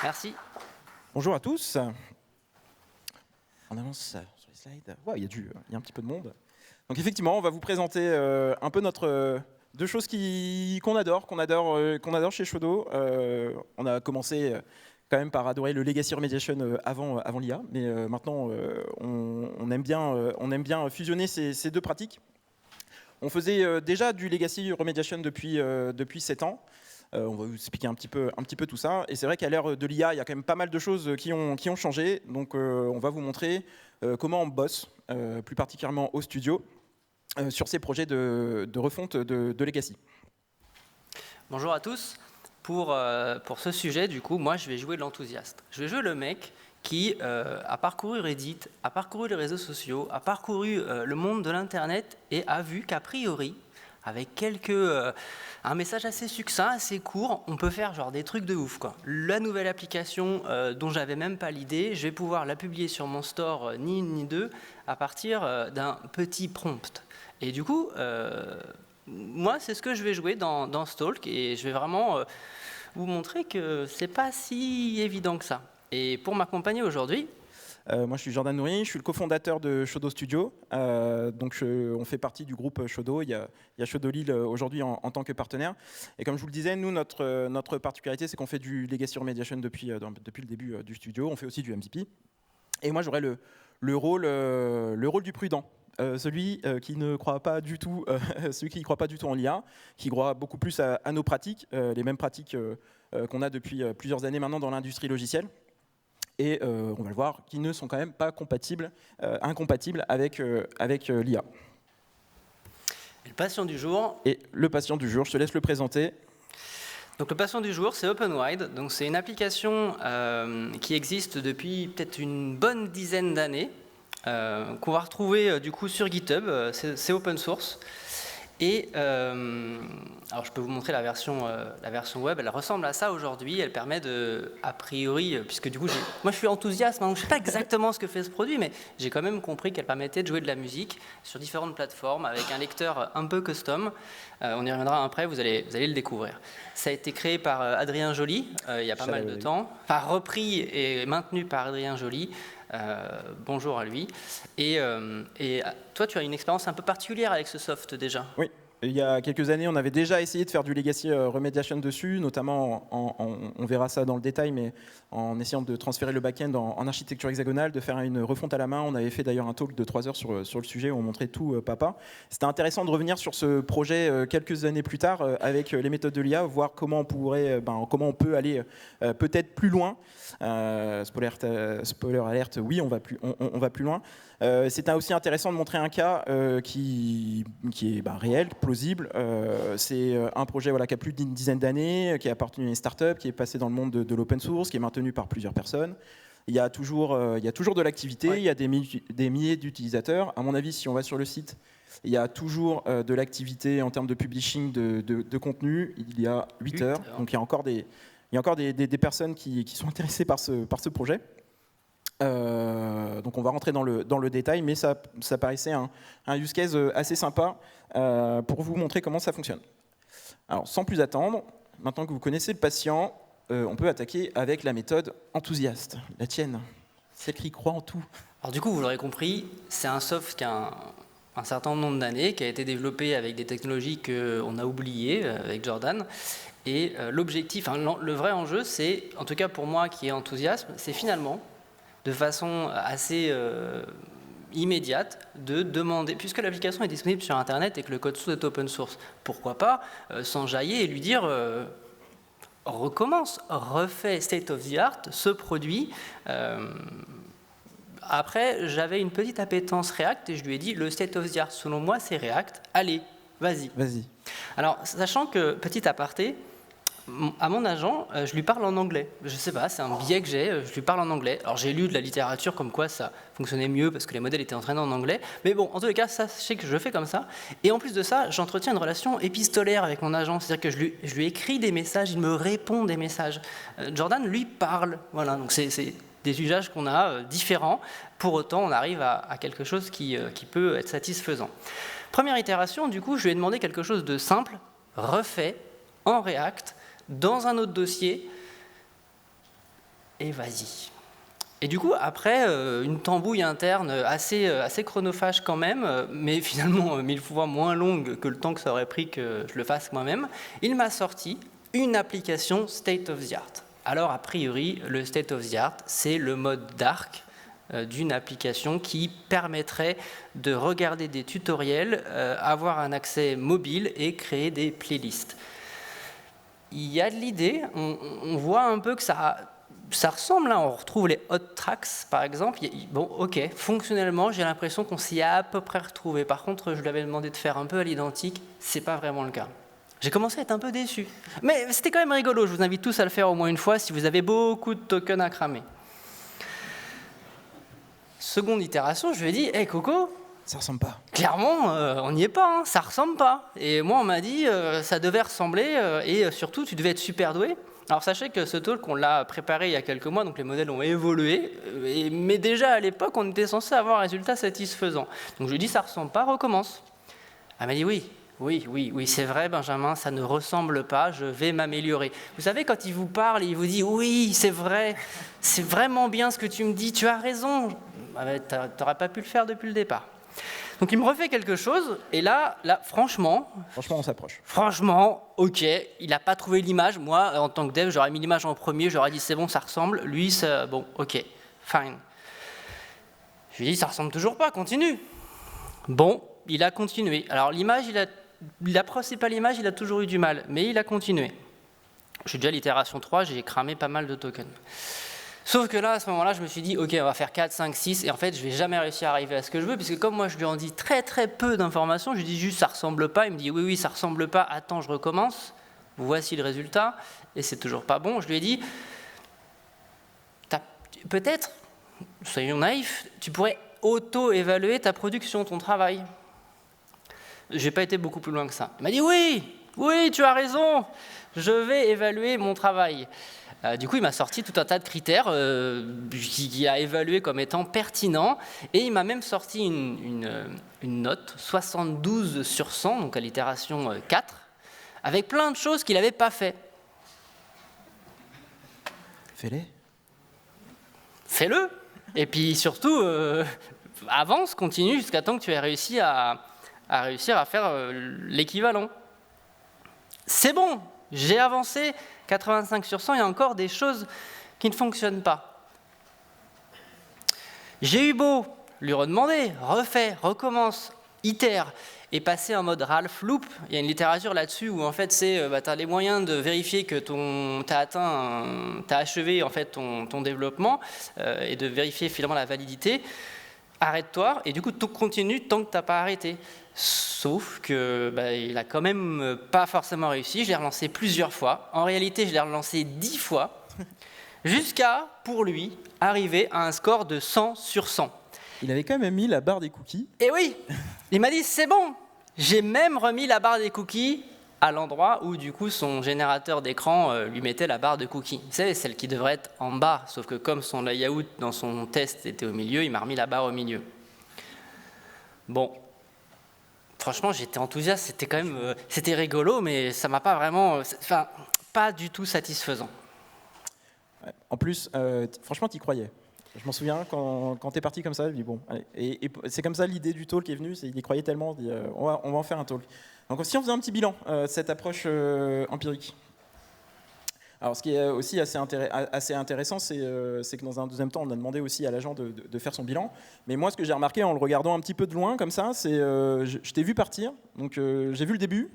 Merci. Bonjour à tous. On avance sur les slides. Wow, il y a un petit peu de monde. Donc effectivement, on va vous présenter un peu deux choses qu'on adore chez Shodo. On a commencé quand même par adorer le Legacy Remediation avant l'IA, mais maintenant on aime bien fusionner ces deux pratiques. On faisait déjà du Legacy Remediation depuis 7 ans. On va vous expliquer un petit peu tout ça. Et c'est vrai qu'à l'ère de l'IA, il y a quand même pas mal de choses qui ont changé. Donc on va vous montrer comment on bosse, plus particulièrement au studio, sur ces projets de refonte de Legacy. Bonjour à tous. Pour ce sujet, du coup, moi, je vais jouer l'enthousiaste. Je vais jouer le mec qui a parcouru Reddit, a parcouru les réseaux sociaux, a parcouru le monde de l'Internet et a vu qu'a priori, avec un message assez succinct, assez court, on peut faire genre des trucs de ouf, quoi. La nouvelle application dont j'avais même pas l'idée, je vais pouvoir la publier sur mon store, ni une ni deux, à partir d'un petit prompt. Et du coup, moi, c'est ce que je vais jouer dans ce talk, et je vais vraiment vous montrer que c'est pas si évident que ça. Et pour m'accompagner aujourd'hui, moi, je suis Jordan Nouri, je suis le cofondateur de Shodo Studio. On fait partie du groupe Shodo. Il y a Shodo Lille aujourd'hui en tant que partenaire. Et comme je vous le disais, nous, notre particularité, c'est qu'on fait du Legacy Remediation depuis le début du studio. On fait aussi du MVP. Et moi, j'aurais le rôle du prudent. Celui qui ne croit pas du tout, celui qui ne croit pas du tout en l'IA, qui croit beaucoup plus à nos pratiques, les mêmes pratiques qu'on a depuis plusieurs années maintenant dans l'industrie logicielle. Et on va le voir, qui ne sont quand même pas incompatibles avec l'IA. Et le patient du jour. Et le patient du jour, je te laisse le présenter. Donc le patient du jour, c'est OpenWide. Donc c'est une application qui existe depuis peut-être une bonne dizaine d'années, qu'on va retrouver du coup sur GitHub. C'est open source. Et alors je peux vous montrer la version web, elle ressemble à ça aujourd'hui, elle permet de, a priori, puisque du coup, moi je suis enthousiaste, donc je ne sais pas exactement ce que fait ce produit, mais j'ai quand même compris qu'elle permettait de jouer de la musique sur différentes plateformes avec un lecteur un peu custom. On y reviendra après, vous allez le découvrir. Ça a été créé par Adrien Joly, il y a pas mal de temps, enfin repris et maintenu par Adrien Joly. Bonjour à lui. Et toi, tu as une expérience un peu particulière avec ce soft déjà. Oui. Il y a quelques années, on avait déjà essayé de faire du Legacy Remediation dessus, notamment, on verra ça dans le détail, mais en essayant de transférer le back-end en architecture hexagonale, de faire une refonte à la main. On avait fait d'ailleurs un talk de 3 heures sur le sujet où on montrait tout papa. C'était intéressant de revenir sur ce projet quelques années plus tard avec les méthodes de l'IA, voir comment on peut aller peut-être plus loin. Spoiler alerte, oui, on va plus loin. C'est aussi intéressant de montrer un cas qui est réel, plausible. C'est un projet qui a plus d'une dizaine d'années, qui a appartenu à une start-up, qui est passé dans le monde de l'open source, qui est maintenu par plusieurs personnes. Il y a toujours de l'activité, ouais. Il y a des milliers d'utilisateurs. À mon avis, si on va sur le site, il y a toujours de l'activité en termes de publishing de contenu. Il y a 8 heures, donc il y a encore des personnes qui sont intéressées par ce projet. Donc on va rentrer dans le détail, mais ça paraissait un use case assez sympa pour vous montrer comment ça fonctionne. Alors sans plus attendre, maintenant que vous connaissez le patient, on peut attaquer avec la méthode enthousiaste, la tienne, celle qui croit en tout. Alors du coup, vous l'aurez compris, c'est un soft qui a un certain nombre d'années, qui a été développé avec des technologies qu'on a oubliées avec Jordan. Et l'objectif, le vrai enjeu, c'est, en tout cas pour moi qui est enthousiaste, c'est finalement de façon assez immédiate de demander, puisque l'application est disponible sur Internet et que le code source est open source, pourquoi pas s'enjailler et lui dire recommence, refais state of the art ce produit. Après, j'avais une petite appétence React et je lui ai dit le state of the art, selon moi, c'est React. Allez, vas-y. Alors, sachant que, petit aparté, à mon agent, je lui parle en anglais. Je sais pas, c'est un biais que j'ai, je lui parle en anglais. Alors j'ai lu de la littérature comme quoi ça fonctionnait mieux parce que les modèles étaient entraînés en anglais. Mais bon, en tous les cas, sachez que je fais comme ça. Et en plus de ça, j'entretiens une relation épistolaire avec mon agent. C'est-à-dire que je lui écris des messages, il me répond des messages. Jordan lui parle. Voilà, donc c'est des usages qu'on a différents. Pour autant, on arrive à quelque chose qui peut être satisfaisant. Première itération, du coup, je lui ai demandé quelque chose de simple, refait en React, dans un autre dossier, et vas-y. Et du coup, après une tambouille interne assez chronophage quand même, mais finalement 1000 fois moins longue que le temps que ça aurait pris que je le fasse moi-même, il m'a sorti une application state of the art. Alors, a priori, le state of the art, c'est le mode dark d'une application qui permettrait de regarder des tutoriels, avoir un accès mobile et créer des playlists. Il y a de l'idée, on voit un peu que ça ressemble, hein, on retrouve les hot tracks par exemple. Bon, ok, fonctionnellement, j'ai l'impression qu'on s'y a à peu près retrouvé. Par contre, je lui avais demandé de faire un peu à l'identique, c'est pas vraiment le cas. J'ai commencé à être un peu déçu. Mais c'était quand même rigolo, je vous invite tous à le faire au moins une fois si vous avez beaucoup de tokens à cramer. Seconde itération, je lui ai dit, hey Coco, Ça ressemble pas. clairement, on n'y est pas, hein, ça ressemble pas. Et moi, on m'a dit, ça devait ressembler, et surtout, tu devais être super doué. Alors sachez que ce talk, on l'a préparé il y a quelques mois, donc les modèles ont évolué, mais déjà à l'époque, on était censé avoir un résultat satisfaisant. Donc je lui ai dit, ça ressemble pas, recommence. Elle m'a dit, oui, c'est vrai, Benjamin, ça ne ressemble pas, je vais m'améliorer. Vous savez, quand il vous parle, il vous dit, oui, c'est vrai, c'est vraiment bien ce que tu me dis, tu as raison. Tu n'aurais pas pu le faire depuis le départ. Donc il me refait quelque chose, et là franchement, on s'approche. Franchement, ok, il n'a pas trouvé l'image. Moi, en tant que dev, j'aurais mis l'image en premier, j'aurais dit c'est bon, ça ressemble. Lui, bon, ok, fine. Je lui ai dit, ça ressemble toujours pas, continue. Bon, il a continué. Alors l'image, la principale image, il a toujours eu du mal, mais il a continué. Je suis déjà à l'itération 3, j'ai cramé pas mal de tokens. Sauf que là, à ce moment-là, je me suis dit, ok, on va faire 4, 5, 6, et en fait, je vais jamais réussir à arriver à ce que je veux, puisque comme moi, je lui en dis très très peu d'informations, je lui dis juste, ça ressemble pas, il me dit, oui, ça ressemble pas, attends, je recommence, voici le résultat, et c'est toujours pas bon. Je lui ai dit, peut-être, soyons naïfs, tu pourrais auto-évaluer ta production, ton travail. J'ai pas été beaucoup plus loin que ça. Il m'a dit, oui, tu as raison, je vais évaluer mon travail. Du coup, il m'a sorti tout un tas de critères qu'il a évalués comme étant pertinents, et il m'a même sorti une note, 72 sur 100, donc à l'itération 4, avec plein de choses qu'il n'avait pas fait. Fais-les. Fais-le. Et puis surtout, avance, continue jusqu'à temps que tu aies réussi à faire l'équivalent. C'est bon, j'ai avancé, 85 sur 100, il y a encore des choses qui ne fonctionnent pas. J'ai eu beau lui redemander, refais, recommence, itère, et passer en mode Ralph Loop. Il y a une littérature là-dessus où en fait tu as les moyens de vérifier que tu as achevé en fait ton développement et de vérifier finalement la validité. Arrête-toi, et du coup tout continue tant que tu n'as pas arrêté. Sauf que il a quand même pas forcément réussi. Je l'ai relancé plusieurs fois. En réalité, je l'ai relancé 10 fois, jusqu'à, pour lui, arriver à un score de 100 sur 100. Il avait quand même mis la barre des cookies. Et oui, il m'a dit c'est bon. J'ai même remis la barre des cookies à l'endroit où du coup son générateur d'écran lui mettait la barre de cookies. Vous savez, celle qui devrait être en bas, sauf que comme son layout dans son test était au milieu, il m'a remis la barre au milieu. Bon, franchement j'étais enthousiaste, c'était quand même, c'était rigolo, mais ça m'a pas vraiment, pas du tout satisfaisant. Ouais. En plus, franchement, t'y croyais. Je m'en souviens, quand t'es parti comme ça, je dis bon, allez. Et c'est comme ça l'idée du talk est venue, il y croyait tellement, il dit, on va en faire un talk. Donc si on faisait un petit bilan, cette approche empirique. Alors ce qui est aussi assez intéressant, c'est que dans un deuxième temps, on a demandé aussi à l'agent de faire son bilan. Mais moi, ce que j'ai remarqué en le regardant un petit peu de loin, comme ça, c'est je t'ai vu partir, donc j'ai vu le début,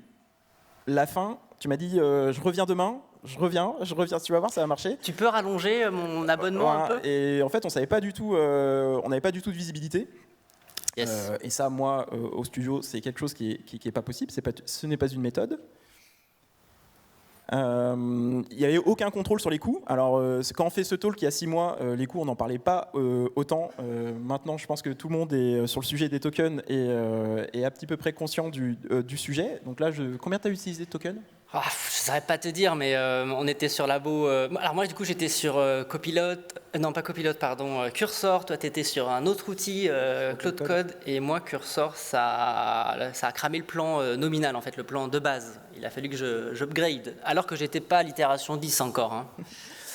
la fin, tu m'as dit je reviens demain, je reviens, tu vas voir, ça va marcher. Tu peux rallonger mon abonnement un peu ? Et en fait, on savait pas du tout, on n'avait pas du tout de visibilité. Yes. Et ça, moi, au studio, c'est quelque chose qui est pas possible. Ce n'est pas une méthode. Il n'y avait aucun contrôle sur les coûts. Alors, quand on fait ce talk il y a 6 mois, les coûts, on n'en parlait pas autant. Maintenant, je pense que tout le monde est sur le sujet des tokens et est à petit peu près conscient du sujet. Donc là, combien tu as utilisé de tokens ? Je ne saurais pas te dire, mais on était sur Labo. Alors moi, du coup, j'étais sur Cursor. Toi, tu étais sur un autre outil, Cloud Code. Et moi, Cursor, ça a cramé le plan nominal, en fait, le plan de base. Il a fallu que j'upgrade, alors que je n'étais pas à l'itération 10 encore. Hein.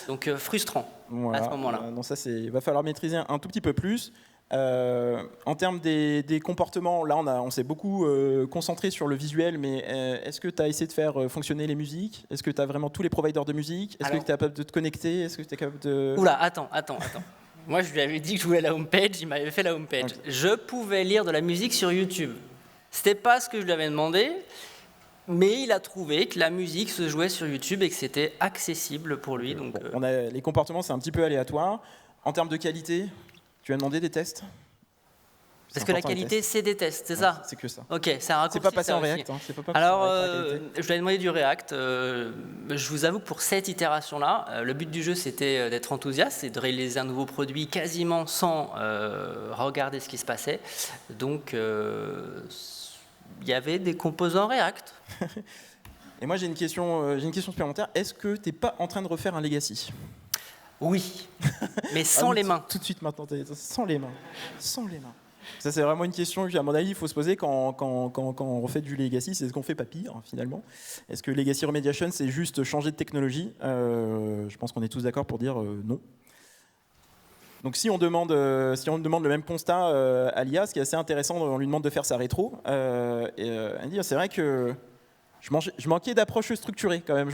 Donc frustrant à ce moment-là. Donc ça, il va falloir maîtriser un tout petit peu plus. En termes des comportements, là on s'est beaucoup concentré sur le visuel, mais est-ce que tu as essayé de faire fonctionner les musiques? Est-ce que tu as vraiment tous les providers de musique? Est-ce que tu es capable de te connecter? Est-ce que tu es capable de... Oula, attends. Moi je lui avais dit que je voulais la homepage, il m'avait fait la homepage. Okay. Je pouvais lire de la musique sur YouTube. C'était pas ce que je lui avais demandé, mais il a trouvé que la musique se jouait sur YouTube et que c'était accessible pour lui. Donc, les comportements, c'est un petit peu aléatoire. En termes de qualité, tu as demandé des tests? Parce que la qualité, c'est des tests, c'est ça? C'est que ça. Ok, c'est un raccourci. C'est pas passé en React. Alors, je lui ai demandé du React. Je vous avoue que pour cette itération-là, le but du jeu, c'était d'être enthousiaste, c'est de réaliser un nouveau produit quasiment sans regarder ce qui se passait. Donc, il y avait des composants React. Et moi, j'ai une question supplémentaire. Est-ce que tu n'es pas en train de refaire un legacy? Oui, mais sans les mains. Tout de suite maintenant, sans les mains. Sans les mains. Ça, c'est vraiment une question qu'à mon avis, il faut se poser quand on refait du legacy. C'est ce qu'on fait pas pire, finalement. Est-ce que legacy remediation, c'est juste changer de technologie? Je pense qu'on est tous d'accord pour dire non. Donc si on demande le même constat à l'IA, ce qui est assez intéressant, on lui demande de faire sa rétro, elle dit c'est vrai que je manquais d'approche structurée quand même.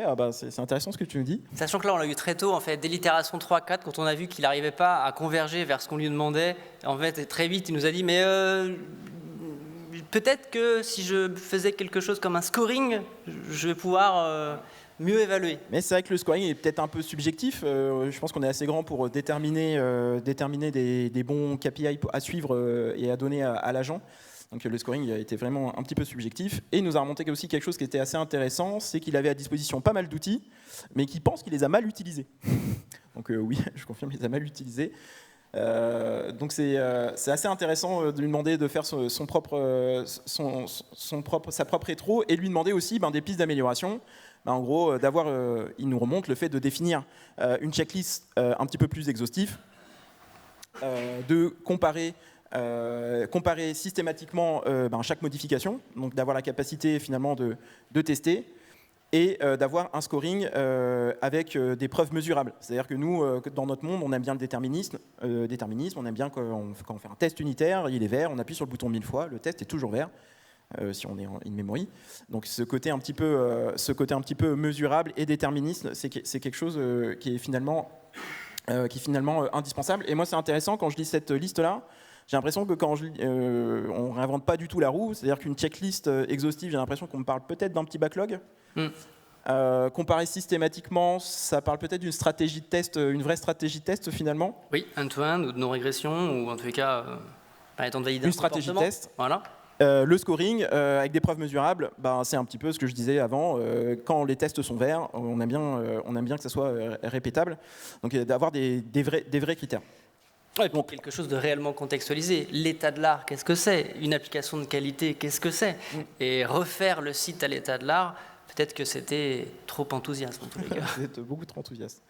Ah bah c'est intéressant ce que tu nous dis. Sachant que là on l'a eu très tôt en fait, dès l'itération 3-4, quand on a vu qu'il n'arrivait pas à converger vers ce qu'on lui demandait, en fait très vite il nous a dit mais peut-être que si je faisais quelque chose comme un scoring, je vais pouvoir mieux évaluer. Mais c'est vrai que le scoring est peut-être un peu subjectif. Je pense qu'on est assez grand pour déterminer des bons KPI à suivre et à donner à l'agent. Donc le scoring a été vraiment un petit peu subjectif. Et il nous a remonté aussi quelque chose qui était assez intéressant, c'est qu'il avait à disposition pas mal d'outils, mais qu'il pense qu'il les a mal utilisés. Donc oui, je confirme, il les a mal utilisés. Donc c'est assez intéressant de lui demander de faire sa propre rétro et lui demander aussi des pistes d'amélioration. En gros, il nous remonte le fait de définir une checklist un petit peu plus exhaustive, de comparer systématiquement chaque modification, donc d'avoir la capacité finalement de tester et d'avoir un scoring avec des preuves mesurables. C'est-à-dire que nous, dans notre monde, on aime bien le déterminisme, on aime bien quand on fait un test unitaire, il est vert, on appuie sur le bouton 1000 fois, le test est toujours vert. Si on est en in-memory. Donc ce côté un petit peu mesurable et déterministe, c'est quelque chose qui est finalement indispensable. Et moi, c'est intéressant quand je lis cette liste-là. J'ai l'impression que quand on réinvente pas du tout la roue, c'est-à-dire qu'une checklist exhaustive, j'ai l'impression qu'on me parle peut-être d'un petit backlog. Comparé systématiquement, ça parle peut-être d'une stratégie de test, une vraie stratégie de test finalement. Oui, end-to-end ou de non-régression, ou en tous les cas, permettant de valider un comportement. Une stratégie de test. Voilà. Le scoring, avec des preuves mesurables, c'est un petit peu ce que je disais avant. Quand les tests sont verts, on aime bien que ça soit répétable. Donc d'avoir des vrais critères. Ouais, donc quelque chose de réellement contextualisé. L'état de l'art, qu'est-ce que c'est? Une application de qualité, qu'est-ce que c'est? Et refaire le site à l'état de l'art, peut-être que c'était trop enthousiaste en tous les cas. C'était beaucoup trop enthousiaste.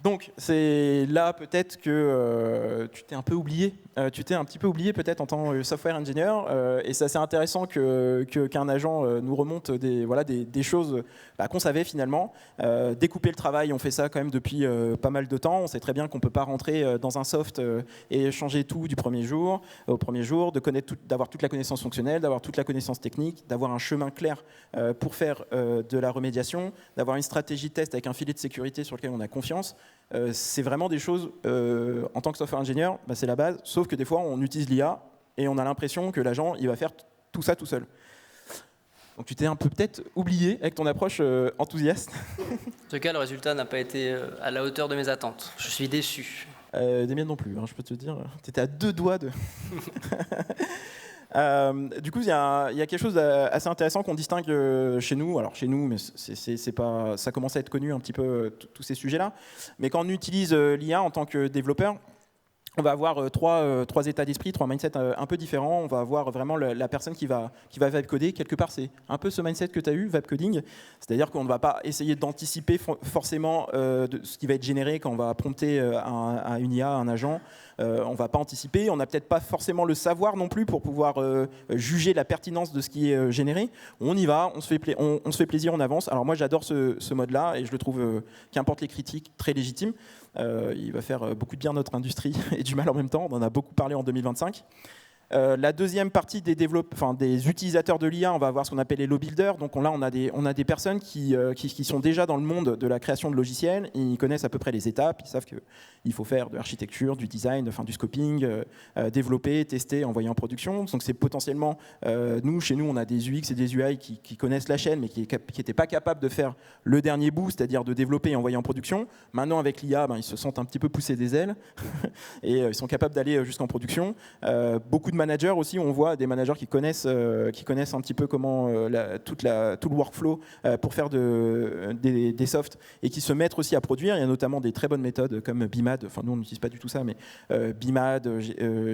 Donc, c'est là peut-être que tu t'es un peu oublié. Tu t'es un petit peu oublié peut-être en tant que software engineer. Et c'est assez intéressant qu'un agent nous remonte des choses qu'on savait finalement. Découper le travail, on fait ça quand même depuis pas mal de temps. On sait très bien qu'on ne peut pas rentrer dans un soft et changer tout du premier jour au premier jour, d'avoir toute la connaissance fonctionnelle, d'avoir toute la connaissance technique, d'avoir un chemin clair pour faire de la remédiation, d'avoir une stratégie de test avec un filet de sécurité sur lequel on a confiance. C'est vraiment des choses, en tant que software ingénieur, c'est la base, sauf que des fois on utilise l'IA et on a l'impression que l'agent il va faire tout ça tout seul. Donc tu t'es un peu peut-être oublié avec ton approche enthousiaste. En tout cas, le résultat n'a pas été à la hauteur de mes attentes. Je suis déçu. Des miennes non plus, je peux te dire. Tu étais à 2 doigts de... Du coup, il y a quelque chose d'assez intéressant qu'on distingue chez nous. Alors chez nous, mais c'est pas, ça commence à être connu un petit peu tous ces sujets-là. Mais quand on utilise l'IA en tant que développeur, on va avoir trois états d'esprit, trois mindsets un peu différents. On va avoir vraiment la personne qui va vibe coder. Quelque part, c'est un peu ce mindset que tu as eu, vibe coding. C'est-à-dire qu'on ne va pas essayer d'anticiper forcément de ce qui va être généré quand on va prompter à une IA, un agent. On ne va pas anticiper. On n'a peut-être pas forcément le savoir non plus pour pouvoir juger la pertinence de ce qui est généré. On y va, on se fait plaisir, on avance. Alors moi, j'adore ce mode-là et je le trouve, qu'importe les critiques, très légitime. Il va faire beaucoup de bien à notre industrie et du mal en même temps. On en a beaucoup parlé en 2025. La deuxième partie des utilisateurs de l'IA, on va avoir ce qu'on appelle les low builders. Donc là, on a des personnes qui sont déjà dans le monde de la création de logiciels. Ils connaissent à peu près les étapes. Ils savent qu'il faut faire de l'architecture, du design, du scoping, développer, tester, envoyer en production. Donc c'est potentiellement, chez nous, on a des UX et des UI qui connaissent la chaîne, mais qui n'étaient pas capables de faire le dernier bout, c'est-à-dire de développer et envoyer en production. Maintenant, avec l'IA, ils se sentent un petit peu pousser des ailes et ils sont capables d'aller jusqu'en production. Beaucoup de managers aussi, on voit des managers qui connaissent un petit peu comment tout le workflow pour faire des softs et qui se mettent aussi à produire. Il y a notamment des très bonnes méthodes comme BIMAD, enfin nous on n'utilise pas du tout ça, mais BIMAD,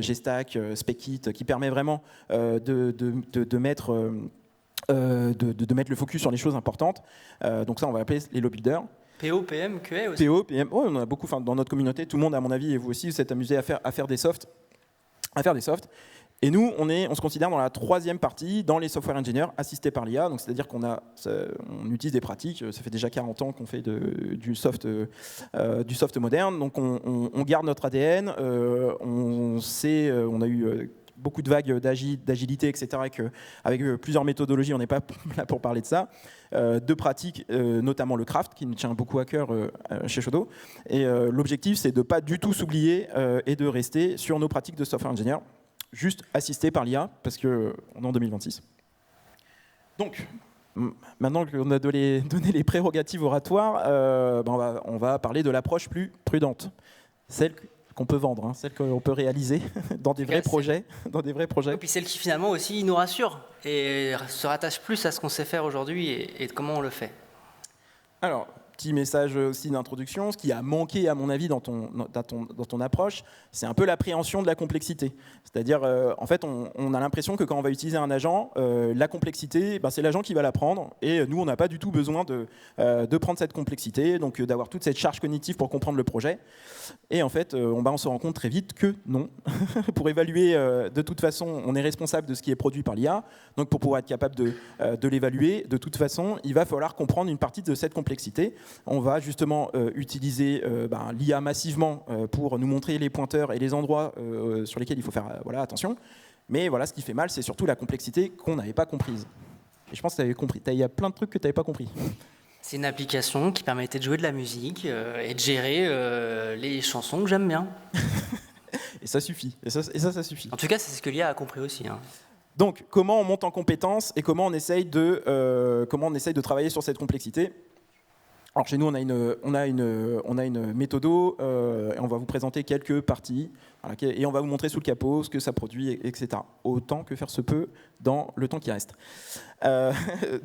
Gstack, Spec-It, qui permet vraiment de mettre le focus sur les choses importantes. Donc ça on va appeler les low builders. PO, PM, QA aussi. PO, PM, on en a beaucoup dans notre communauté, tout le monde à mon avis et vous aussi vous êtes amusés à faire des softs. Et nous, on se considère dans la troisième partie, dans les software engineers, assistés par l'IA. Donc, c'est-à-dire qu'on utilise des pratiques. Ça fait déjà 40 ans qu'on fait du soft moderne. Donc, on garde notre ADN. On a eu beaucoup de vagues d'agilité, etc. Avec plusieurs méthodologies, on n'est pas là pour parler de ça. De pratiques, notamment le craft, qui nous tient beaucoup à cœur chez Shodo. Et l'objectif, c'est de ne pas du tout s'oublier et de rester sur nos pratiques de software engineer, juste assisté par l'IA, parce qu'on est en 2026. Donc, maintenant qu'on a donné les prérogatives oratoires, on va parler de l'approche plus prudente, celle qu'on peut vendre, celle qu'on peut réaliser dans des vrais projets. Et puis celle qui finalement aussi nous rassure et se rattache plus à ce qu'on sait faire aujourd'hui et de comment on le fait. Alors, petit message aussi d'introduction, ce qui a manqué à mon avis dans ton approche, c'est un peu l'appréhension de la complexité. C'est-à-dire, en fait, on a l'impression que quand on va utiliser un agent, la complexité, c'est l'agent qui va la prendre, et nous, on n'a pas du tout besoin de prendre cette complexité, donc d'avoir toute cette charge cognitive pour comprendre le projet. Et en fait, on se rend compte très vite que non. Pour évaluer, de toute façon, on est responsable de ce qui est produit par l'IA, donc pour pouvoir être capable de l'évaluer, de toute façon, il va falloir comprendre une partie de cette complexité. On va justement utiliser l'IA massivement pour nous montrer les pointeurs et les endroits sur lesquels il faut faire attention. Mais voilà, ce qui fait mal, c'est surtout la complexité qu'on n'avait pas comprise. Et je pense que tu avais compris. Il y a plein de trucs que tu n'avais pas compris. C'est une application qui permettait de jouer de la musique et de gérer les chansons que j'aime bien. Et ça suffit. Et ça suffit. En tout cas, c'est ce que l'IA a compris aussi. Donc, comment on monte en compétences et comment on essaye de travailler sur cette complexité. Alors chez nous, on a une méthodo et on va vous présenter quelques parties et on va vous montrer sous le capot ce que ça produit, etc. Autant que faire se peut dans le temps qui reste.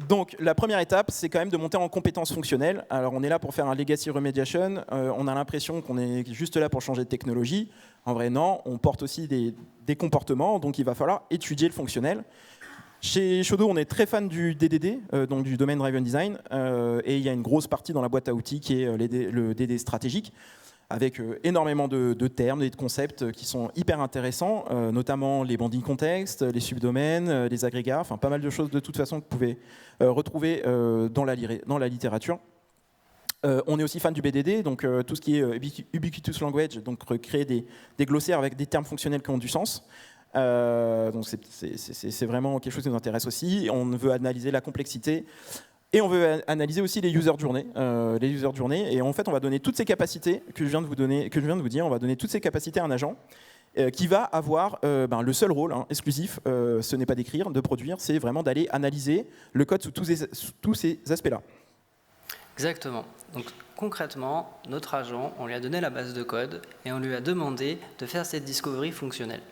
Donc la première étape, c'est quand même de monter en compétences fonctionnelles. Alors on est là pour faire un legacy remediation. On a l'impression qu'on est juste là pour changer de technologie. En vrai, non. On porte aussi des comportements, donc il va falloir étudier le fonctionnel. Chez Shodo, on est très fan du DDD, donc du Domain Driven Design, et il y a une grosse partie dans la boîte à outils qui est le DD stratégique, avec énormément de termes et de concepts qui sont hyper intéressants, notamment les banding contextes, les subdomaines, les agrégats, enfin pas mal de choses de toute façon que vous pouvez retrouver dans la littérature. On est aussi fan du BDD, donc tout ce qui est ubiquitous language, donc créer des glossaires avec des termes fonctionnels qui ont du sens. Donc c'est vraiment quelque chose qui nous intéresse aussi. On veut analyser la complexité et on veut analyser aussi les user journées. Et en fait, on va donner toutes ces capacités que je viens de vous dire. On va donner toutes ces capacités à un agent qui va avoir le seul rôle exclusif. Ce n'est pas d'écrire, de produire, c'est vraiment d'aller analyser le code sous tous ces aspects-là. Exactement. Donc concrètement, notre agent, on lui a donné la base de code et on lui a demandé de faire cette discovery fonctionnelle.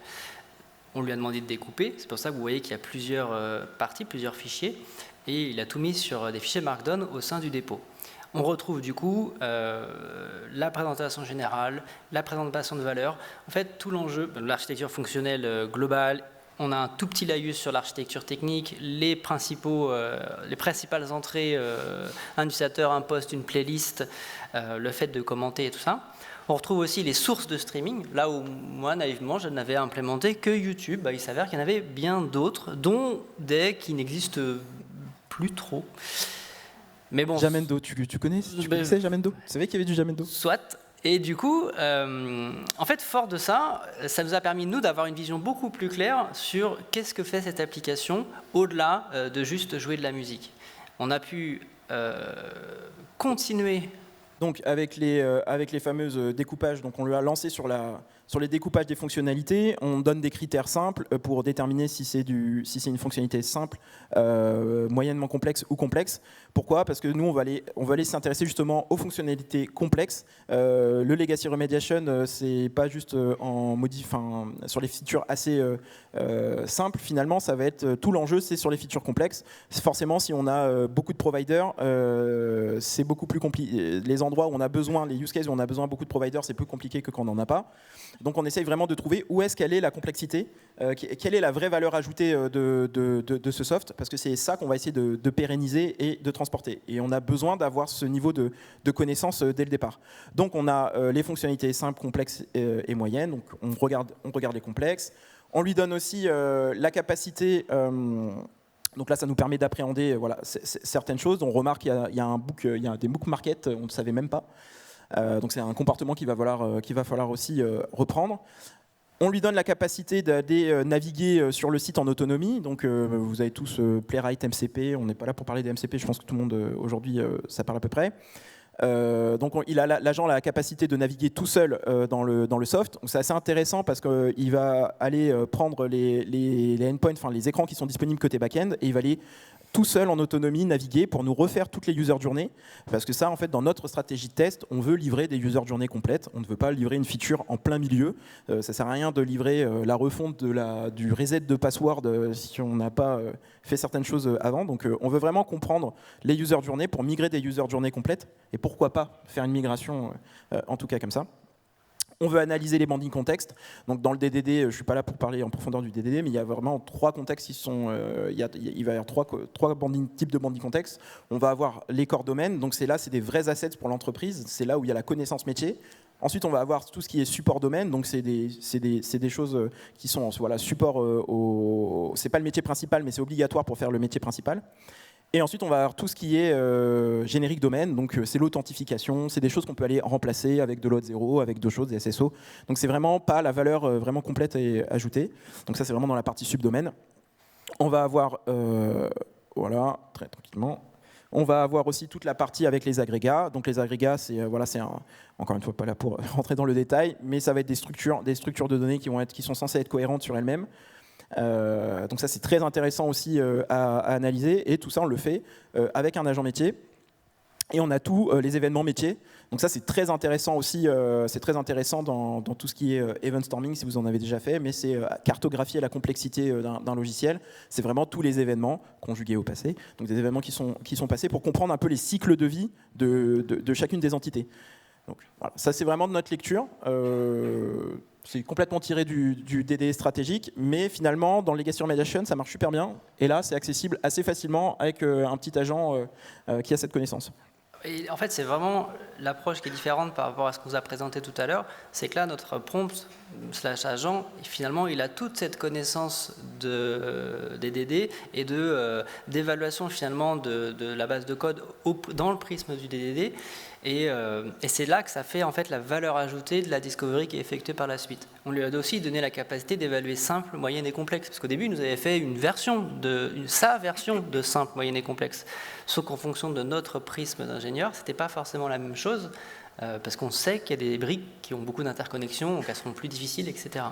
On lui a demandé de découper, c'est pour ça que vous voyez qu'il y a plusieurs parties, plusieurs fichiers, et il a tout mis sur des fichiers Markdown au sein du dépôt. on retrouve du coup la présentation générale, la présentation de valeur. En fait, tout l'enjeu de l'architecture fonctionnelle globale, on a un tout petit laïus sur l'architecture technique, les principales entrées, un utilisateur, un post, une playlist, le fait de commenter et tout ça. On retrouve aussi les sources de streaming, là où moi, naïvement, je n'avais implémenté que YouTube. Il s'avère qu'il y en avait bien d'autres, dont des qui n'existent plus trop. Mais bon, Jamendo, tu connais Jamendo? Tu savais qu'il y avait du Jamendo? Soit. Et du coup, en fait, fort de ça, ça nous a permis, nous, d'avoir une vision beaucoup plus claire sur qu'est-ce que fait cette application, au-delà de juste jouer de la musique. On a pu continuer. Donc avec les fameuses découpages, donc on lui a lancé sur les découpages des fonctionnalités, on donne des critères simples pour déterminer si c'est une fonctionnalité simple, moyennement complexe ou complexe. Pourquoi? Parce que nous, on va aller s'intéresser justement aux fonctionnalités complexes. Le legacy remediation, c'est pas juste sur les features assez simples. Finalement, ça va être tout l'enjeu, c'est sur les features complexes. Forcément, si on a beaucoup de providers, c'est beaucoup plus compliqué. Les endroits où on a besoin, les use cases où on a besoin de beaucoup de providers, c'est plus compliqué que quand on n'en a pas. Donc, on essaye vraiment de trouver où est-ce qu'elle est la complexité, quelle est la vraie valeur ajoutée de ce soft, parce que c'est ça qu'on va essayer de pérenniser et de transporter. Et on a besoin d'avoir ce niveau de connaissance dès le départ. Donc on a les fonctionnalités simples, complexes et moyennes. Donc on regarde les complexes. On lui donne aussi la capacité. Donc là, ça nous permet d'appréhender certaines choses. On remarque qu'il y a des book markets, on ne savait même pas. Donc c'est un comportement qu'il va falloir aussi reprendre. On lui donne la capacité d'aller naviguer sur le site en autonomie. Donc, vous avez tous Playwright MCP. On n'est pas là pour parler des MCP. Je pense que tout le monde, aujourd'hui, ça parle à peu près. Donc, l'agent a la capacité de naviguer tout seul dans le soft. Donc, c'est assez intéressant parce qu'il va aller prendre les endpoints, enfin les écrans qui sont disponibles côté back-end, et il va aller tout seul en autonomie naviguer pour nous refaire toutes les user journées, parce que ça, en fait, dans notre stratégie de test, on veut livrer des user journées complètes. On ne veut pas livrer une feature en plein milieu. Ça sert à rien de livrer la refonte du reset de password si on n'a pas fait certaines choses avant. Donc, on veut vraiment comprendre les user journées pour migrer des user journées complètes, et pourquoi pas faire une migration en tout cas comme ça. On veut analyser les bandings contextes. Donc dans le DDD, je ne suis pas là pour parler en profondeur du DDD, mais il y a vraiment trois contextes qui sont. Il va y avoir trois types de banding contextes. On va avoir les corps domaines. Donc c'est des vrais assets pour l'entreprise. C'est là où il y a la connaissance métier. Ensuite, on va avoir tout ce qui est support domaine. Donc c'est des choses qui sont support. C'est pas le métier principal, mais c'est obligatoire pour faire le métier principal. Et ensuite, on va avoir tout ce qui est générique domaine, donc c'est l'authentification, c'est des choses qu'on peut aller remplacer avec de l'auth 0, avec d'autres choses, des SSO. Donc c'est vraiment pas la valeur vraiment complète et ajoutée. Donc ça, c'est vraiment dans la partie subdomaine. On va avoir, très tranquillement, on va avoir aussi toute la partie avec les agrégats. Donc les agrégats, encore une fois, pas là pour rentrer dans le détail, mais ça va être des structures de données qui sont censées être cohérentes sur elles-mêmes. Donc ça, c'est très intéressant aussi à analyser, et tout ça on le fait avec un agent métier, et on a tous les événements métiers. Donc ça, c'est très intéressant aussi, c'est très intéressant dans tout ce qui est event storming si vous en avez déjà fait, mais c'est cartographier la complexité d'un logiciel. C'est vraiment tous les événements conjugués au passé, donc des événements qui sont passés, pour comprendre un peu les cycles de vie de chacune des entités. Donc, voilà. Ça, c'est vraiment de notre lecture. C'est complètement tiré du DD stratégique, mais finalement, dans Legacy Remediation, ça marche super bien. Et là, c'est accessible assez facilement avec un petit agent qui a cette connaissance. Et en fait, c'est vraiment l'approche qui est différente par rapport à ce qu'on vous a présenté tout à l'heure. C'est que là, notre prompt / agent, finalement, il a toute cette connaissance des DD et d'évaluation finalement de la base de code dans le prisme du DDD. Et c'est là que ça fait en fait la valeur ajoutée de la discovery qui est effectuée par la suite. On lui a aussi donné la capacité d'évaluer simple, moyenne et complexe. Parce qu'au début, il nous avait fait sa version de simple, moyenne et complexe. Sauf qu'en fonction de notre prisme d'ingénieur, ce n'était pas forcément la même chose. Parce qu'on sait qu'il y a des briques qui ont beaucoup d'interconnexions, donc elles seront plus difficiles, etc.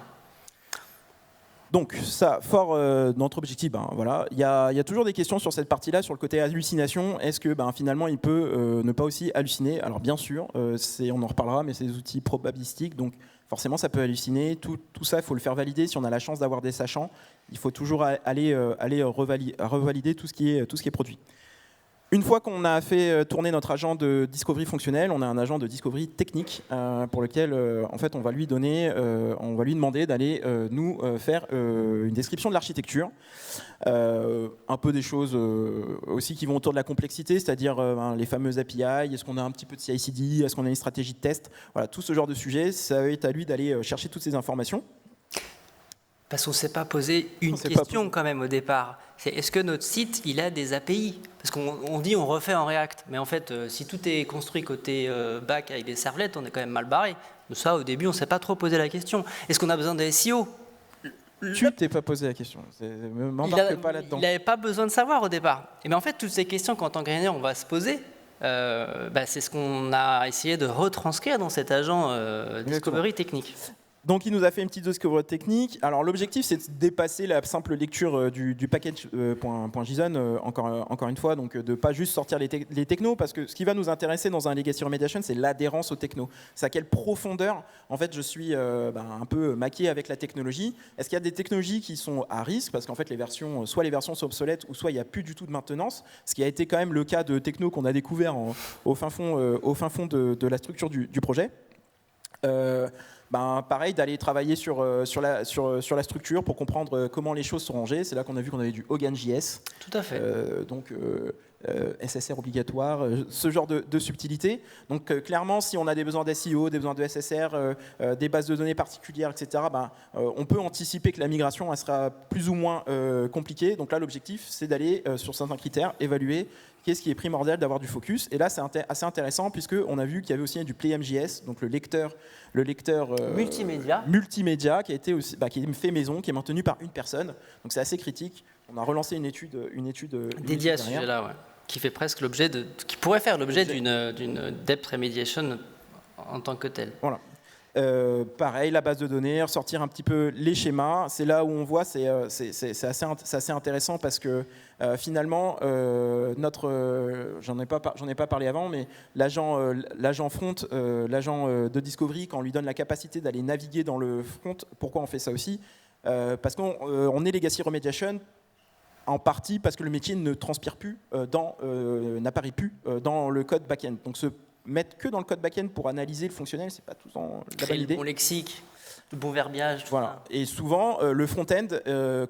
Donc ça, fort de notre objectif, voilà. Il y a toujours des questions sur cette partie-là, sur le côté hallucination. Est-ce que finalement il peut ne pas aussi halluciner? Alors bien sûr, on en reparlera, mais c'est des outils probabilistiques, donc forcément ça peut halluciner. Tout ça, il faut le faire valider. Si on a la chance d'avoir des sachants, il faut toujours aller revalider tout ce qui est produit. Une fois qu'on a fait tourner notre agent de discovery fonctionnel, on a un agent de discovery technique pour lequel en fait, on va lui demander d'aller nous faire une description de l'architecture. Un peu des choses aussi qui vont autour de la complexité, c'est-à-dire les fameuses API, est-ce qu'on a un petit peu de CI/CD, est-ce qu'on a une stratégie de test, voilà, tout ce genre de sujet, ça va être à lui d'aller chercher toutes ces informations. Parce qu'on ne s'est pas posé une question quand même au départ. C'est est-ce que notre site, il a des API? Parce qu'on dit on refait en React, mais en fait, si tout est construit côté back avec des servlettes, on est quand même mal barré. Ça, au début, on ne s'est pas trop posé la question. Est-ce qu'on a besoin de SEO? Tu t'es pas posé la question. M'embarque pas là-dedans. Il n'avait pas besoin de savoir au départ. Et bien en fait, toutes ces questions qu'en tant qu'ingénieur, on va se poser, c'est ce qu'on a essayé de retranscrire dans cet agent Discovery technique. Donc il nous a fait une petite discovery technique. Alors l'objectif c'est de dépasser la simple lecture du package.json encore une fois, donc de pas juste sortir les technos, parce que ce qui va nous intéresser dans un legacy remediation, c'est l'adhérence aux technos. C'est à quelle profondeur en fait je suis un peu maqué avec la technologie. Est-ce qu'il y a des technologies qui sont à risque parce qu'en fait soit les versions sont obsolètes ou soit il n'y a plus du tout de maintenance, ce qui a été quand même le cas de techno qu'on a découvert au fin fond de la structure du projet. Pareil, d'aller travailler sur la structure pour comprendre comment les choses sont rangées. C'est là qu'on a vu qu'on avait du Hogan.js. Tout à fait. SSR obligatoire, ce genre de subtilité. Donc clairement, si on a des besoins d'SEO, des besoins de SSR, des bases de données particulières, etc., on peut anticiper que la migration elle sera plus ou moins compliquée. Donc là, l'objectif, c'est d'aller sur certains critères, évaluer qu'est-ce qui est primordial d'avoir du focus. Et là, c'est assez intéressant puisqu'on a vu qu'il y avait aussi du Play.js, donc le lecteur multimédia qui a été aussi, qui est fait maison, qui est maintenu par une personne. Donc c'est assez critique. On a relancé une étude dédiée à ce sujet-là, ouais, qui pourrait faire l'objet d'une depth remediation en tant que telle. Voilà. Pareil, la base de données, ressortir un petit peu les schémas. C'est là où on voit, c'est assez intéressant parce que finalement, j'en ai pas parlé avant, mais l'agent front, l'agent de discovery, quand on lui donne la capacité d'aller naviguer dans le front, pourquoi on fait ça aussi? Parce qu'on est legacy remediation. En partie parce que le métier ne transpire plus, n'apparaît plus dans le code back-end. Donc se mettre que dans le code back-end pour analyser le fonctionnel, c'est pas tout la bonne idée. Le bon lexique, le bon verbiage. Voilà. Et souvent, le front-end,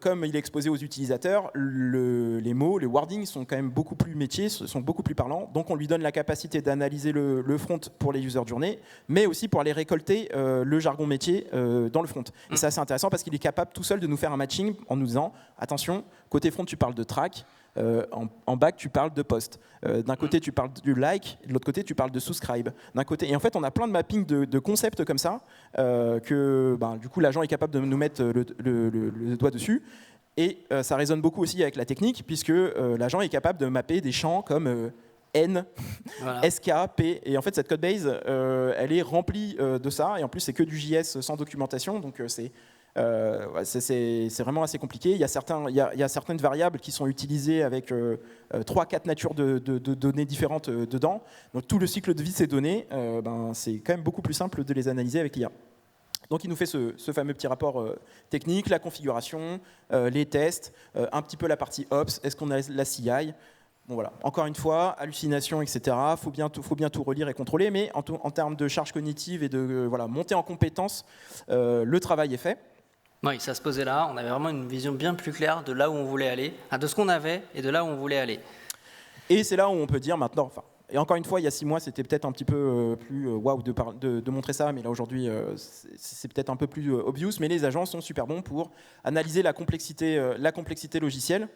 comme il est exposé aux utilisateurs, les mots, les wordings sont quand même beaucoup plus métiers, sont beaucoup plus parlants. Donc on lui donne la capacité d'analyser le front pour les user journées, mais aussi pour aller récolter le jargon métier dans le front. Et c'est assez intéressant parce qu'il est capable tout seul de nous faire un matching en nous disant attention, côté front, tu parles de track. En back, tu parles de post. D'un côté, tu parles du like, de l'autre côté, tu parles de subscribe. D'un côté, et en fait, on a plein de mappings de concepts comme ça que, du coup, l'agent est capable de nous mettre le doigt dessus. Et ça résonne beaucoup aussi avec la technique, puisque l'agent est capable de mapper des champs comme N, voilà. SK, P. Et en fait, cette codebase, elle est remplie de ça. Et en plus, c'est que du JS sans documentation, donc c'est vraiment assez compliqué. Il y a certaines variables qui sont utilisées avec 3-4 natures de données différentes dedans. Donc tout le cycle de vie de ces données, c'est quand même beaucoup plus simple de les analyser avec l'IA. Donc il nous fait ce fameux petit rapport technique, la configuration, les tests, un petit peu la partie Ops, est-ce qu'on a la CI. Bon, voilà. Encore une fois, hallucination, etc. Faut bien tout relire et contrôler, mais en termes de charge cognitive et de montée en compétences, le travail est fait. Oui, ça se posait là. On avait vraiment une vision bien plus claire de là où on voulait aller, de ce qu'on avait et de là où on voulait aller. Et c'est là où on peut dire maintenant, et encore une fois, il y a 6 mois, c'était peut-être un petit peu plus waouh de montrer ça, mais là aujourd'hui, c'est peut-être un peu plus obvious, mais les agents sont super bons pour analyser la complexité logicielle.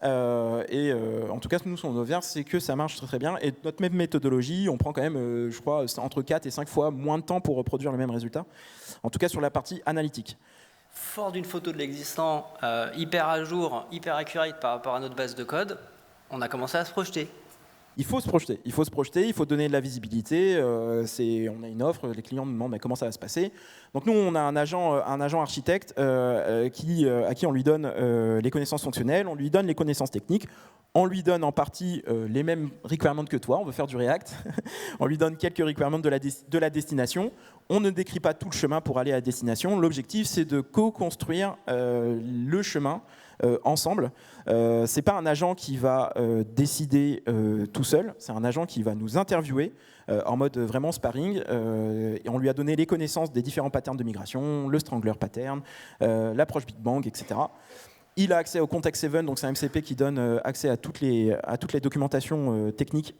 En tout cas, nous, ce qu'on observe, c'est que ça marche très très bien. Et notre même méthodologie, on prend quand même, je crois, entre 4 et 5 fois moins de temps pour reproduire le même résultat. En tout cas, sur la partie analytique. Fort d'une photo de l'existant, hyper à jour, hyper accurate par rapport à notre base de code, on a commencé à se projeter. Il faut se projeter, il faut donner de la visibilité. On a une offre, les clients nous demandent comment ça va se passer. Donc nous, on a un agent architecte à qui on lui donne les connaissances fonctionnelles, on lui donne les connaissances techniques, on lui donne en partie les mêmes requirements que toi, on veut faire du React, on lui donne quelques requirements de la destination. On ne décrit pas tout le chemin pour aller à la destination. L'objectif, c'est de co-construire le chemin ensemble. C'est pas un agent qui va décider tout seul, c'est un agent qui va nous interviewer en mode vraiment sparring, et on lui a donné les connaissances des différents patterns de migration, le Strangler pattern, l'approche Big Bang, etc. Il a accès au Context 7, donc c'est un MCP qui donne accès à toutes les documentations techniques.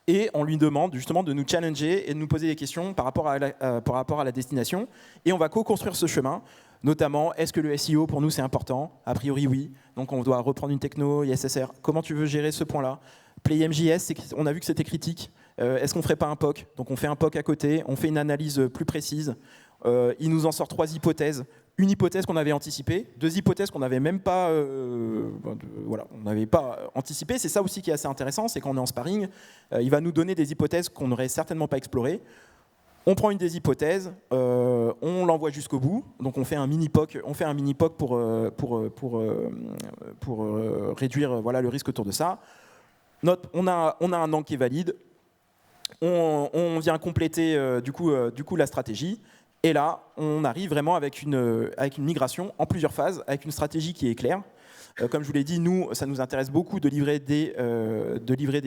Et on lui demande justement de nous challenger et de nous poser des questions par rapport à la destination. Et on va co-construire ce chemin, notamment, est-ce que le SEO pour nous c'est important? A priori oui, donc on doit reprendre une techno, ISSR. Comment tu veux gérer ce point-là? PlayMJS, on a vu que c'était critique. Est-ce qu'on ne ferait pas un POC? Donc on fait un POC à côté, on fait une analyse plus précise. Il nous en sort 3 hypothèses. Une hypothèse qu'on avait anticipée, 2 hypothèses qu'on n'avait même pas, on n'avait pas anticipées. C'est ça aussi qui est assez intéressant, c'est quand on est en sparring, il va nous donner des hypothèses qu'on n'aurait certainement pas explorées. On prend une des hypothèses, on l'envoie jusqu'au bout. Donc on fait un mini POC, pour réduire le risque autour de ça. On a un angle qui est valide. On vient compléter du coup la stratégie. Et là, on arrive vraiment avec une migration en plusieurs phases, avec une stratégie qui est claire. Comme je vous l'ai dit, nous, ça nous intéresse beaucoup de livrer des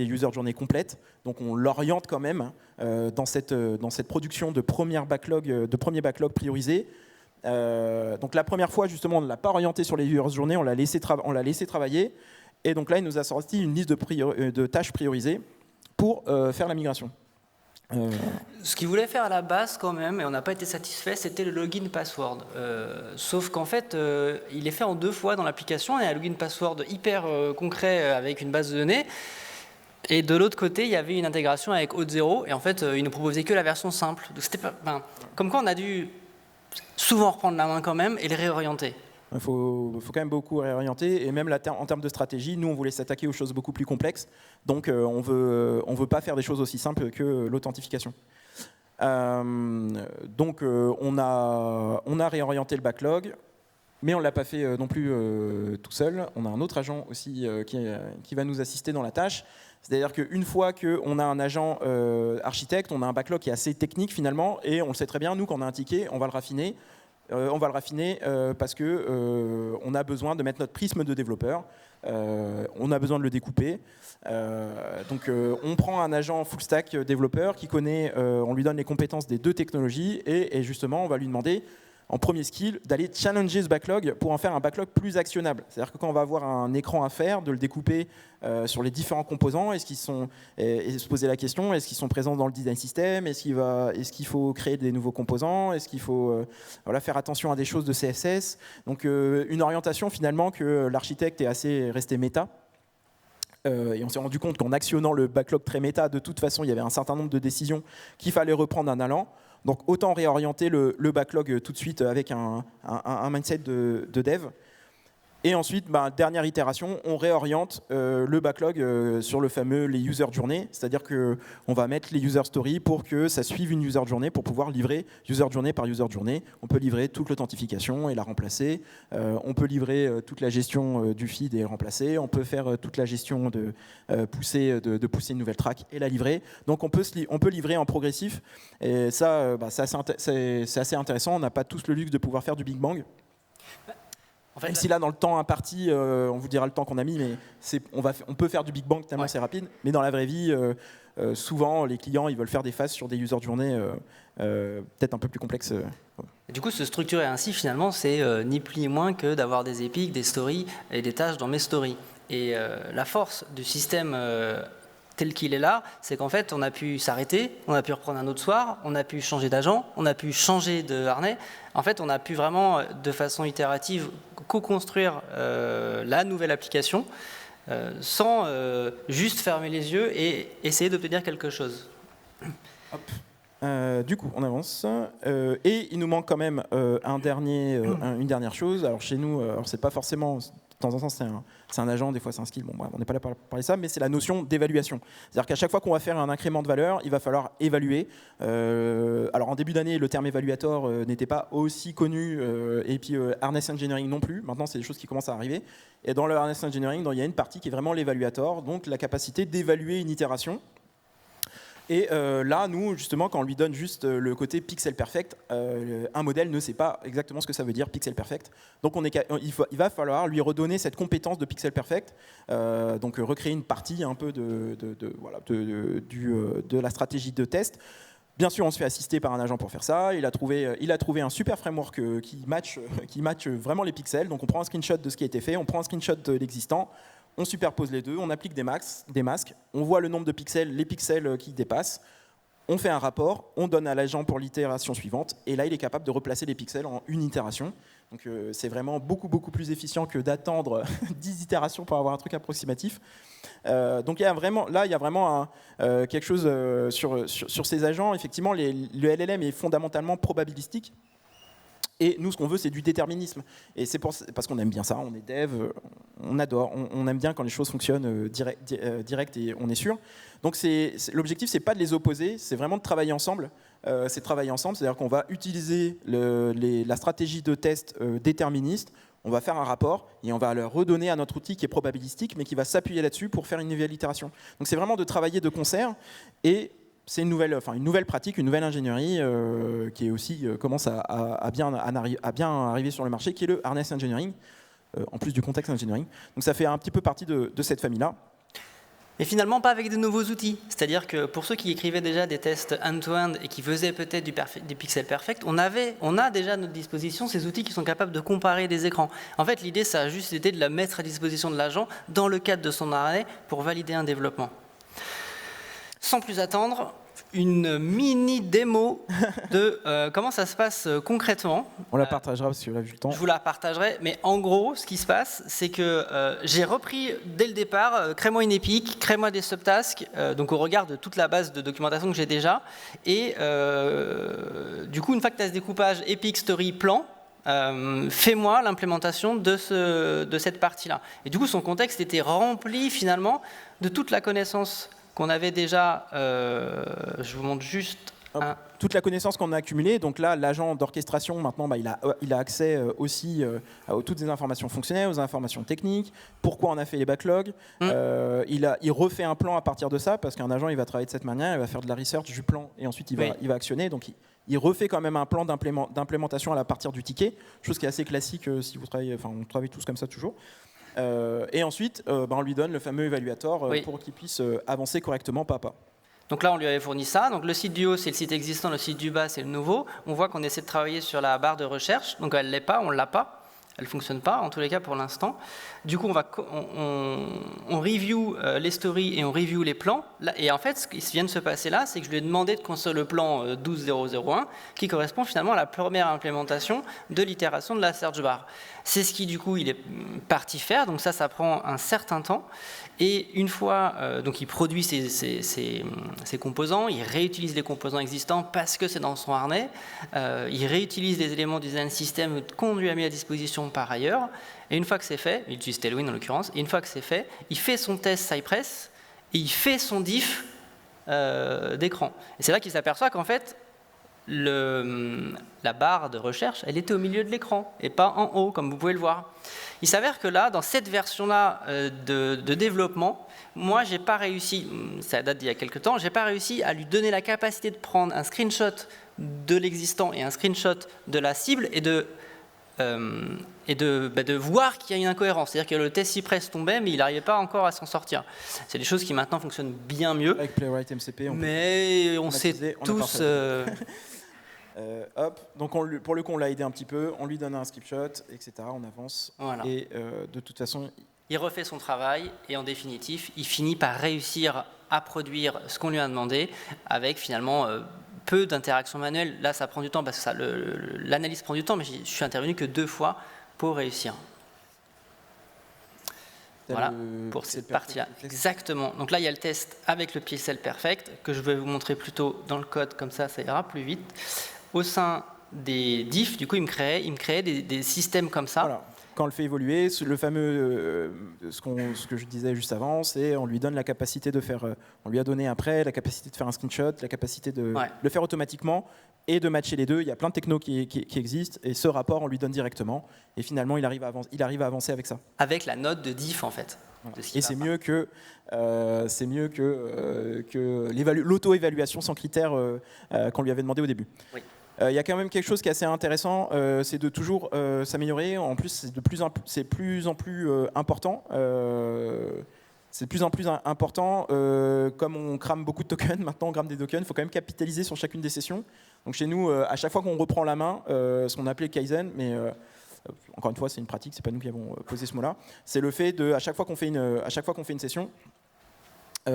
user journées complètes. Donc on l'oriente quand même dans cette production de premier backlog priorisé. Donc la première fois, justement, on ne l'a pas orienté sur les user journées, on l'a laissé travailler. Et donc là, il nous a sorti une liste de tâches priorisées pour faire la migration. Ce qu'il voulait faire à la base quand même, et on n'a pas été satisfait, c'était le login password. Sauf qu'en fait, il est fait en 2 fois dans l'application. Il y a un login password hyper concret avec une base de données. Et de l'autre côté, il y avait une intégration avec Auth0. Et en fait, il ne proposait que la version simple. Donc c'était pas, comme quoi on a dû souvent reprendre la main quand même et les réorienter. Il faut quand même beaucoup réorienter, et même en termes de stratégie, nous on voulait s'attaquer aux choses beaucoup plus complexes, donc on veut pas faire des choses aussi simples que l'authentification. Donc on a réorienté le backlog, mais on ne l'a pas fait non plus tout seul. On a un autre agent aussi qui va nous assister dans la tâche. C'est-à-dire qu'une fois qu'on a un agent architecte, on a un backlog qui est assez technique finalement, et on le sait très bien, nous quand on a un ticket, on va le raffiner. Parce qu'on a besoin de mettre notre prisme de développeur, on a besoin de le découper. Donc on prend un agent full stack développeur qui connaît, on lui donne les compétences des 2 technologies, et justement on va lui demander en premier skill d'aller challenger ce backlog pour en faire un backlog plus actionnable. C'est-à-dire que quand on va avoir un écran à faire, de le découper sur les différents composants, et se poser la question, est-ce qu'ils sont présents dans le design system, est-ce qu'il faut créer des nouveaux composants, est-ce qu'il faut faire attention à des choses de CSS. Donc une orientation finalement que l'architecte est assez resté méta. Et on s'est rendu compte qu'en actionnant le backlog très méta, de toute façon, il y avait un certain nombre de décisions qu'il fallait reprendre en allant. Donc autant réorienter le backlog tout de suite avec un mindset de dev. Et ensuite, dernière itération, on réoriente le backlog sur le fameux les user journées, c'est-à-dire qu'on va mettre les user stories pour que ça suive une user journée, pour pouvoir livrer user journée par user journée. On peut livrer toute l'authentification et la remplacer. On peut livrer toute la gestion du feed et remplacer. On peut faire toute la gestion de pousser une nouvelle track et la livrer. Donc on peut livrer en progressif. Et ça, c'est assez intéressant. On n'a pas tous le luxe de pouvoir faire du Big Bang. En fait, même si là, dans le temps imparti, on vous dira le temps qu'on a mis, mais on peut faire du Big Bang tellement c'est rapide. Mais dans la vraie vie, souvent, les clients ils veulent faire des phases sur des user journées peut-être un peu plus complexes. Du coup, se structurer ainsi, finalement, c'est ni plus ni moins que d'avoir des épiques, des stories et des tâches dans mes stories. Et la force du système tel qu'il est là, c'est qu'en fait, on a pu s'arrêter, on a pu reprendre un autre soir, on a pu changer d'agent, on a pu changer de harnais. En fait, on a pu vraiment, de façon itérative, co-construire la nouvelle application sans juste fermer les yeux et essayer d'obtenir quelque chose. Hop. Du coup, on avance. Et il nous manque quand même une dernière chose. Alors chez nous, c'est pas forcément... De temps en temps, c'est un agent, des fois c'est un skill. Bon, on n'est pas là pour parler de ça, mais c'est la notion d'évaluation. C'est-à-dire qu'à chaque fois qu'on va faire un incrément de valeur, il va falloir évaluer. Alors en début d'année, le terme évaluator n'était pas aussi connu, et puis harness engineering non plus. Maintenant, c'est des choses qui commencent à arriver. Et dans le harness engineering, il y a une partie qui est vraiment l'évaluator, donc la capacité d'évaluer une itération. Et là, nous, justement, quand on lui donne juste le côté pixel perfect, un modèle ne sait pas exactement ce que ça veut dire pixel perfect. Donc il va falloir lui redonner cette compétence de pixel perfect, donc recréer une partie un peu de la stratégie de test. Bien sûr, on se fait assister par un agent pour faire ça. Il a trouvé un super framework qui match vraiment les pixels. Donc on prend un screenshot de ce qui a été fait, on prend un screenshot de l'existant, on superpose les deux, on applique des masques, on voit le nombre de pixels, les pixels qui dépassent, on fait un rapport, on donne à l'agent pour l'itération suivante, et là il est capable de replacer les pixels en une itération. Donc c'est vraiment beaucoup plus efficient que d'attendre 10 itérations pour avoir un truc approximatif. Donc il y a vraiment quelque chose sur ces agents. Effectivement, le LLM est fondamentalement probabilistique. Et nous, ce qu'on veut, c'est du déterminisme. Et c'est parce qu'on aime bien ça, on est dev, on adore, on aime bien quand les choses fonctionnent direct et on est sûr. Donc l'objectif, c'est pas de les opposer, c'est vraiment de travailler ensemble. C'est-à-dire qu'on va utiliser la stratégie de test déterministe, on va faire un rapport et on va le redonner à notre outil qui est probabilistique, mais qui va s'appuyer là-dessus pour faire une nouvelle itération. Donc c'est vraiment de travailler de concert et c'est une nouvelle pratique, une nouvelle ingénierie qui est aussi commence à bien arriver sur le marché, qui est le harness engineering, en plus du context engineering. Donc ça fait un petit peu partie de cette famille-là. Mais finalement, pas avec de nouveaux outils. C'est-à-dire que pour ceux qui écrivaient déjà des tests end-to-end et qui faisaient peut-être du pixel perfect, on a déjà à notre disposition ces outils qui sont capables de comparer des écrans. En fait, l'idée, ça a juste été de la mettre à disposition de l'agent dans le cadre de son arrêt pour valider un développement. Sans plus attendre, une mini démo de comment ça se passe concrètement. On la partagera parce que là, vu le temps. Je vous la partagerai, mais en gros, ce qui se passe, c'est que j'ai repris dès le départ, crée-moi une épique, crée-moi des subtasks, donc au regard de toute la base de documentation que j'ai déjà. Et du coup, une fois que tu as ce découpage épique, story, plan, fais-moi l'implémentation de cette partie-là. Et du coup, son contexte était rempli finalement de toute la connaissance qu'on avait déjà, je vous montre juste toute la connaissance qu'on a accumulée. Donc là, l'agent d'orchestration, maintenant, il a accès aussi à toutes les informations fonctionnelles, aux informations techniques, pourquoi on a fait les backlogs. Il refait un plan à partir de ça, parce qu'un agent, il va travailler de cette manière, il va faire de la research du plan, et ensuite il va actionner. Donc il refait quand même un plan d'implémentation à partir du ticket, chose qui est assez classique si vous travaillez, on travaille tous comme ça toujours. Et ensuite, on lui donne le fameux évaluator pour qu'il puisse avancer correctement pas à pas. Donc là, on lui avait fourni ça. Donc le site du haut, c'est le site existant, le site du bas, c'est le nouveau. On voit qu'on essaie de travailler sur la barre de recherche. Donc elle ne l'est pas, on ne l'a pas. Elle ne fonctionne pas, en tous les cas pour l'instant. Du coup, on review les stories et on review les plans. Et en fait, ce qui vient de se passer là, c'est que je lui ai demandé de construire le plan 12001, qui correspond finalement à la première implémentation de l'itération de la search bar. C'est ce qui, du coup, il est parti faire. Donc ça prend un certain temps. Et une fois, donc il produit ses composants, il réutilise les composants existants parce que c'est dans son harnais, il réutilise les éléments du design system qu'on lui a mis à disposition par ailleurs, et une fois que c'est fait, il utilise Tailwind en l'occurrence, et une fois que c'est fait, il fait son test Cypress, et il fait son diff d'écran. Et c'est là qu'il s'aperçoit qu'en fait, la barre de recherche, elle était au milieu de l'écran, et pas en haut, comme vous pouvez le voir. Il s'avère que là, dans cette version-là de développement, moi, j'ai pas réussi, ça date d'il y a quelques temps, j'ai pas réussi à lui donner la capacité de prendre un screenshot de l'existant et un screenshot de la cible et de voir qu'il y a une incohérence. C'est-à-dire que le test Cypress tombait, mais il n'arrivait pas encore à s'en sortir. C'est des choses qui maintenant fonctionnent bien mieux. Avec Playwright MCP, on sait tous... Donc pour le coup, on l'a aidé un petit peu, on lui donne un skipshot, etc. On avance. Voilà. Et de toute façon... Il refait son travail et en définitif, il finit par réussir à produire ce qu'on lui a demandé avec finalement peu d'interactions manuelles. Là, ça prend du temps parce que l'analyse prend du temps, mais je suis intervenu que 2 fois pour réussir. Voilà, pour cette partie-là. Exactement. Donc là, il y a le test avec le pixel perfect que je vais vous montrer plutôt dans le code, comme ça ira plus vite. Au sein des diffs, du coup, il me créait des systèmes comme ça. Voilà. Quand on le fait évoluer, le fameux, ce que je disais juste avant, c'est on lui donne la capacité de faire, on lui a donné après la capacité de faire un screenshot, la capacité de le faire automatiquement et de matcher les deux. Il y a plein de technos qui existent et ce rapport, on lui donne directement. Et finalement, il arrive à avancer avec ça. Avec la note de diff, en fait. de ce qui Et va c'est pas. mieux que l'auto-évaluation sans critères qu'on lui avait demandé au début. Oui. Il y a quand même quelque chose qui est assez intéressant, c'est de toujours s'améliorer. En plus, c'est de plus en plus important. C'est de plus en plus important. Comme on crame beaucoup de tokens, maintenant on crame des tokens, il faut quand même capitaliser sur chacune des sessions. Donc chez nous, à chaque fois qu'on reprend la main, ce qu'on appelait Kaizen, mais encore une fois, c'est une pratique, c'est pas nous qui avons posé ce mot-là. C'est le fait de, à chaque fois qu'on fait une session, si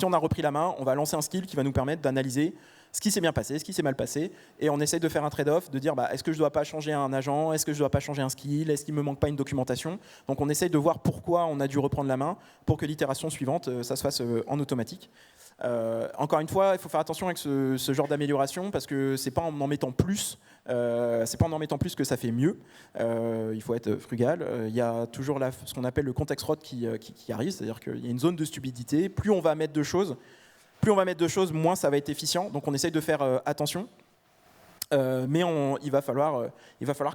on a repris la main, on va lancer un skill qui va nous permettre d'analyser ce qui s'est bien passé, ce qui s'est mal passé, et on essaie de faire un trade-off, de dire est-ce que je ne dois pas changer un agent, est-ce que je ne dois pas changer un skill, est-ce qu'il ne me manque pas une documentation. Donc on essaie de voir pourquoi on a dû reprendre la main pour que l'itération suivante, ça se fasse en automatique. Encore une fois, il faut faire attention avec ce genre d'amélioration parce que c'est pas en mettant plus, que ça fait mieux. Il faut être frugal. Il y a toujours ce qu'on appelle le context rot qui arrive, c'est-à-dire qu'il y a une zone de stupidité. Plus on va mettre de choses, moins ça va être efficient. Donc on essaye de faire attention, mais il va falloir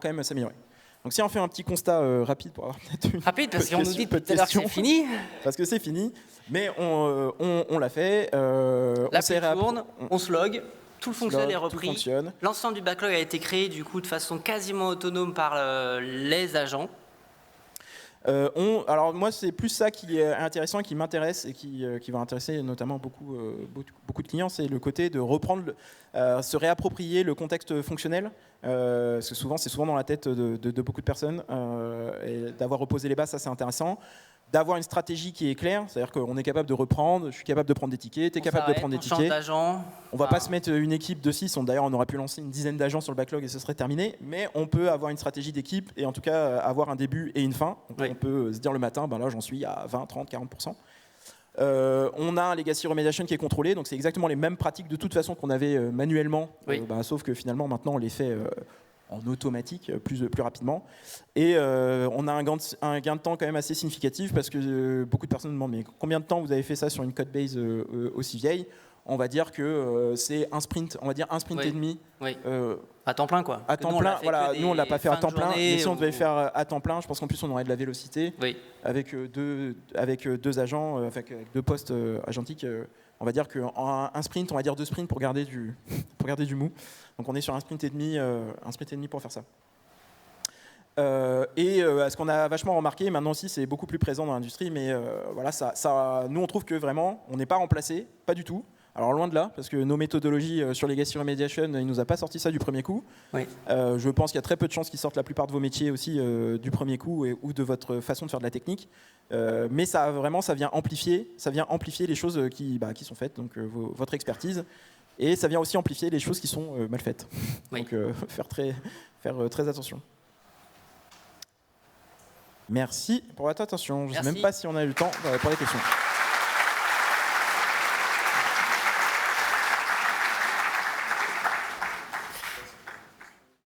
quand même s'améliorer. Donc si on fait un petit constat rapide pour avoir peut-être une Rapide, parce qu'on nous dit peu de tout à l'heure que c'est questions. fini. Parce que c'est fini, mais on l'a fait. L'appli tourne, on se log, tout le fonctionne est Tout repris. fonctionne. L'ensemble du backlog a été créé du coup de façon quasiment autonome par les agents. Alors moi, c'est plus ça qui est intéressant, qui m'intéresse et qui va intéresser notamment beaucoup de clients, c'est le côté de reprendre, se réapproprier le contexte fonctionnel, parce que c'est souvent dans la tête de beaucoup de personnes, et d'avoir reposé les bases, ça c'est intéressant. D'avoir une stratégie qui est claire, c'est-à-dire qu'on est capable de reprendre, je suis capable de prendre des tickets, tu es capable de prendre des tickets. On va pas se mettre une équipe de 6, d'ailleurs on aurait pu lancer une dizaine d'agents sur le backlog et ce serait terminé, mais on peut avoir une stratégie d'équipe et en tout cas avoir un début et une fin. Donc, on peut se dire le matin, là j'en suis à 20, 30, 40%. On a un legacy remediation qui est contrôlé, donc c'est exactement les mêmes pratiques de toute façon qu'on avait manuellement, sauf que finalement maintenant on les fait en automatique plus rapidement. Et on a un gain de temps quand même assez significatif parce que beaucoup de personnes me demandent mais combien de temps vous avez fait ça sur une code base aussi vieille. On va dire que c'est un sprint, et demi. Oui. À temps plein quoi. À temps plein, voilà. Nous on l'a pas fait à temps plein, mais si on devait faire à temps plein, je pense qu'en plus on aurait de la vélocité. Oui. Avec deux agents, avec deux postes agentiques. On va dire qu'un sprint, on va dire 2 sprints pour garder du mou. Donc on est sur un sprint et demi pour faire ça. Ce qu'on a vachement remarqué, maintenant aussi c'est beaucoup plus présent dans l'industrie, mais voilà, nous on trouve que vraiment on n'est pas remplacé, pas du tout. Alors loin de là, parce que nos méthodologies sur Legacy Remediation, il nous a pas sorti ça du premier coup. Oui. Je pense qu'il y a très peu de chances qu'ils sortent la plupart de vos métiers aussi du premier coup ou de votre façon de faire de la technique. Mais ça vient amplifier les choses qui sont faites, donc votre expertise. Et ça vient aussi amplifier les choses qui sont mal faites. Oui. Donc faire très attention. Merci pour votre attention. Je ne sais même pas si on a eu le temps pour les questions.